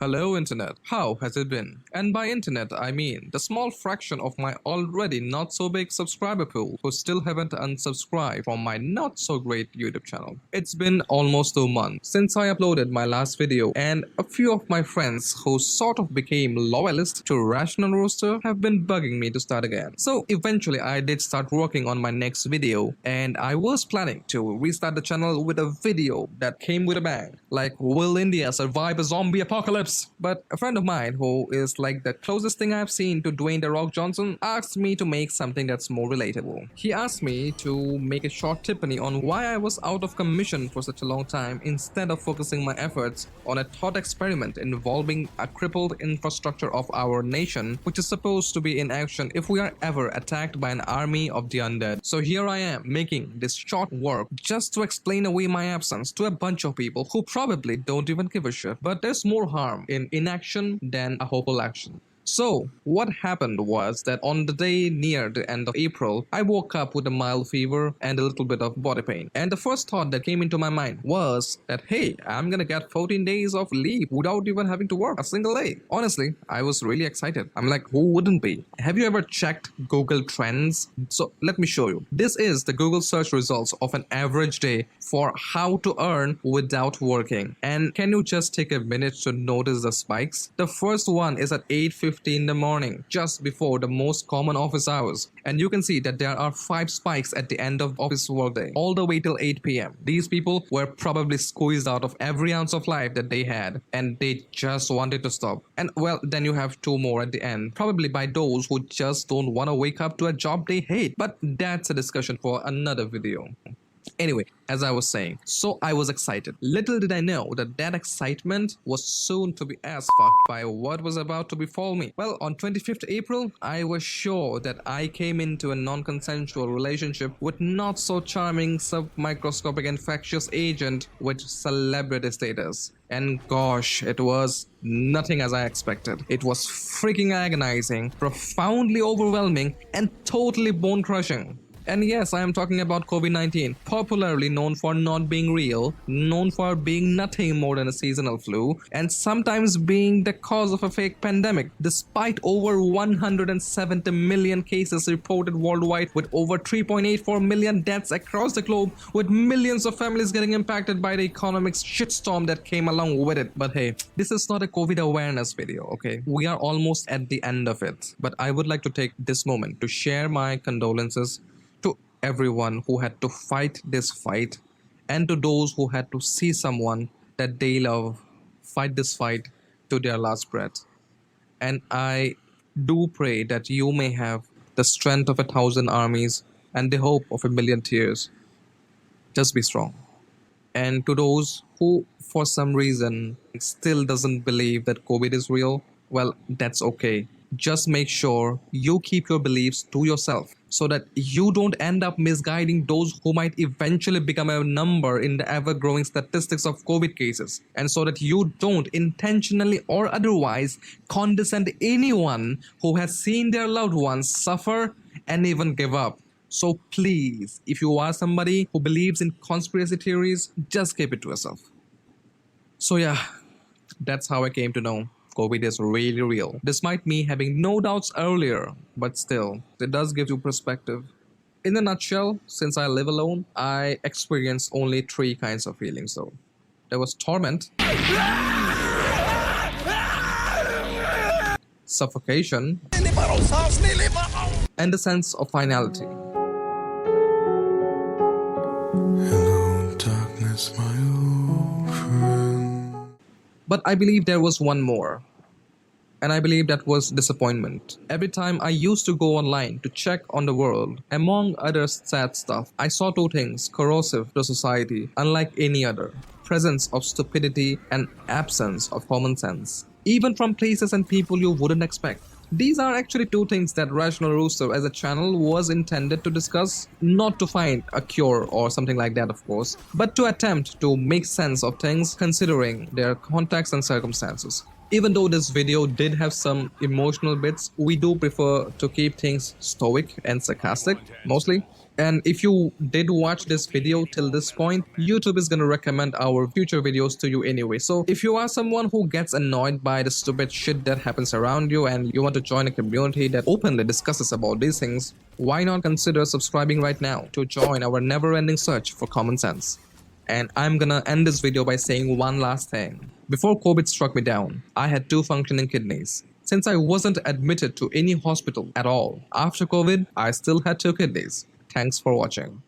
Hello Internet, how has it been? And by Internet I mean the small fraction of my already not so big subscriber pool who still haven't unsubscribed from my not so great YouTube channel. It's been almost 2 months since I uploaded my last video, and a few of my friends who sort of became loyalists to Rational Rooster have been bugging me to start again. So eventually I did start working on my next video, and I was planning to restart the channel with a video that came with a bang, like will India survive a zombie apocalypse? But a friend of mine who is like the closest thing I've seen to Dwayne "The Rock" Johnson asked me to make something that's more relatable. He asked me to make a short tippany on why I was out of commission for such a long time instead of focusing my efforts on a thought experiment involving a crippled infrastructure of our nation, which is supposed to be in action if we are ever attacked by an army of the undead. So here I am making this short work just to explain away my absence to a bunch of people who probably don't even give a shit. But there's more harm in inaction than a hopeful action. So, what happened was that on the day near the end of April, I woke up with a mild fever and a little bit of body pain. And the first thought that came into my mind was that, hey, I'm gonna get 14 days of leave without even having to work a single day. Honestly, I was really excited. I'm like, who wouldn't be? Have you ever checked Google Trends? So, let me show you. This is the Google search results of an average day for how to earn without working. And can you just take a minute to notice the spikes? The first one is at 8:50 in the morning, just before the most common office hours, and you can see that there are 5 spikes at the end of office workday all the way till 8 p.m. These people were probably squeezed out of every ounce of life that they had, and they just wanted to stop. And well, then you have 2 more at the end, probably by those who just don't want to wake up to a job they hate. But that's a discussion for another video. Anyway, as I was saying, so I was excited. Little did I know that that excitement was soon to be as fucked by what was about to befall me. Well, on 25th April, I was sure that I came into a non-consensual relationship with not so charming submicroscopic infectious agent with celebrity status. And gosh, it was nothing as I expected. It was freaking agonizing, profoundly overwhelming, and totally bone-crushing. And yes, I am talking about COVID-19, popularly known for not being real, known for being nothing more than a seasonal flu, and sometimes being the cause of a fake pandemic, despite over 170 million cases reported worldwide, with over 3.84 million deaths across the globe, with millions of families getting impacted by the economic shitstorm that came along with it. But hey, this is not a COVID awareness video, okay? We are almost at the end of it, but I would like to take this moment to share my condolences to everyone who had to fight this fight, and to those who had to see someone that they love fight this fight to their last breath. And I do pray that you may have the strength of 1,000 armies and the hope of 1,000,000 tears. Just be strong. And to those who for some reason still doesn't believe that COVID is real, well, that's okay. Just make sure you keep your beliefs to yourself so that you don't end up misguiding those who might eventually become a number in the ever-growing statistics of COVID cases, and so that you don't intentionally or otherwise condescend anyone who has seen their loved ones suffer and even give up. So please, if you are somebody who believes in conspiracy theories, just keep it to yourself. So yeah, that's how I came to know COVID is really real. Despite me having no doubts earlier, but still, it does give you perspective. In a nutshell, since I live alone, I experienced only 3 kinds of feelings though. There was torment, suffocation, and the sense of finality. Hello, darkness, my old friend. But I believe there was one more. And I believe that was disappointment. Every time I used to go online to check on the world, among other sad stuff, I saw 2 things corrosive to society, unlike any other: presence of stupidity and absence of common sense, even from places and people you wouldn't expect. These are actually 2 things that Rational Rooster as a channel was intended to discuss, not to find a cure or something like that of course, but to attempt to make sense of things considering their context and circumstances. Even though this video did have some emotional bits, we do prefer to keep things stoic and sarcastic, mostly. And if you did watch this video till this point, YouTube is gonna recommend our future videos to you anyway. So if you are someone who gets annoyed by the stupid shit that happens around you and you want to join a community that openly discusses about these things, why not consider subscribing right now to join our never-ending search for common sense? And I'm gonna end this video by saying one last thing. Before COVID struck me down, I had 2 functioning kidneys. Since I wasn't admitted to any hospital at all, after COVID, I still had 2 kidneys. Thanks for watching.